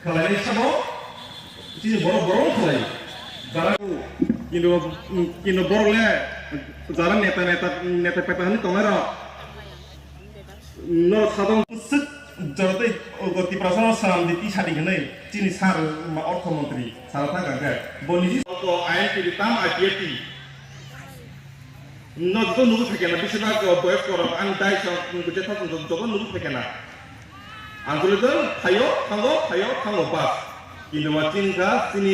খেলাইনি সামো কিছু বড় বড় খেলাই যারা কিন্তু বড়লে যারা নেতা নেতা নেতা পেতা হনি তোমার সাধারণ জড়তে গতি প্রাসন সারাম দিতি সারিগনে চিনি সার অর্থমন্ত্রী সারা থাকা বনিজি আইন কি তাম আইপিএটি যত নুবু থাকে না বেশিরভাগ বয়স করো আমি তাই যত নুবু থাকে না আন্দোলন থাইও থাঙ্গো বাস কিন্তু চিনকা চিনি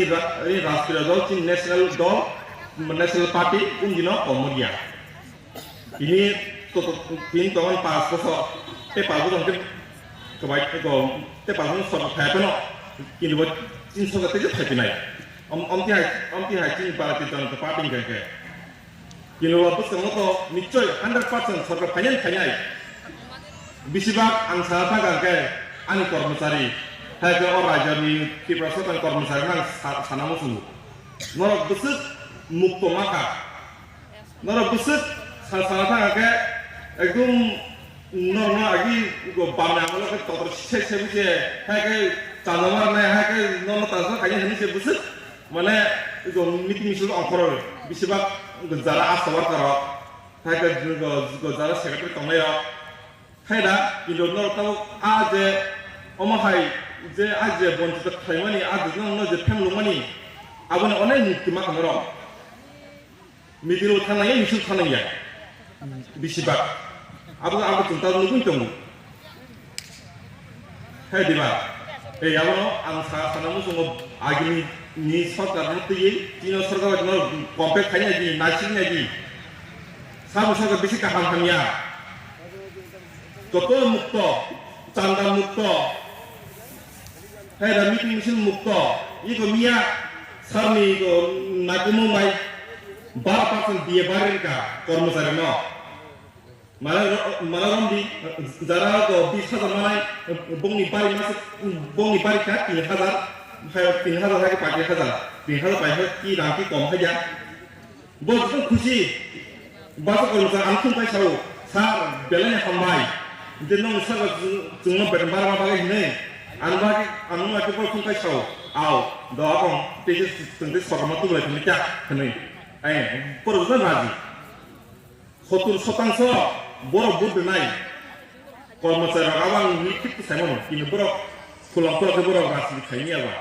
রাষ্ট্রীয় দল চিন ন্যাশনাল দল ন্যাশনাল পার্টি কোনদিনও Kamaria ini ini kawan pas kosong pas kosong kan kebaik itu pas kosong soal apa no ini buat ini soal itu tapi naik om tiap ini para titan tempat ini kan kayak ini waktu semua tu nicoy 100% soal panjang bisibak angsa apa kan kayak anu kormosari hai ke orang aja ni kiprasot kan kormosari kan sana musuh norok besar mukto maka norok besar সারা থাকে একদম নরনা আগি বামনা আমল তত শেষে বিছে থাকে চানামার নাই থাকে নন তাসা খাই হানি সে বুঝ মানে মিটিং মিছিল অফর বেশিরভাগ যারা আসাবার কর থাকে যারা সেক্রেটারি কমায় খাইরা কিন্তু নরতাও আজ অমহাই যে আজ বঞ্চিত খাইমানি আজ নন যে ফেমলুমানি আবনে অনেক মুক্তি মা খামর মিটিং থানায় মিছিল থানায় bisibak apa tentang nunggu itu hei diba apa no angsa sana musuh agni ni sorkar nanti ye cina sorkar itu komplek kayaknya di nasinya di sama sorkar bisi kaham-kahamnya toto mukto canda mukto hei dan mesin mukto itu mia sarni itu nakumu mai berapa dia barin ka kormosari no malam di zara ko 20,000 malai bongi pari ka 3,000 lagi 5,000 3,000 pakai ki rangki kom aja bos tu खुशी bas kormosari angkung kai sau sar belanya hambai jenong sar cuma berembar pakai ini anu aku pun kai sau au doa kong tesis tentu format tu boleh mencak kene পরবর্তী রাজি 70% বড় বুদ্ধ নাই কর্মচারী আবার নিশ্চিত সেমন কিন্তু বড় খোলা খোলা বড় রাজি খাইনি আবার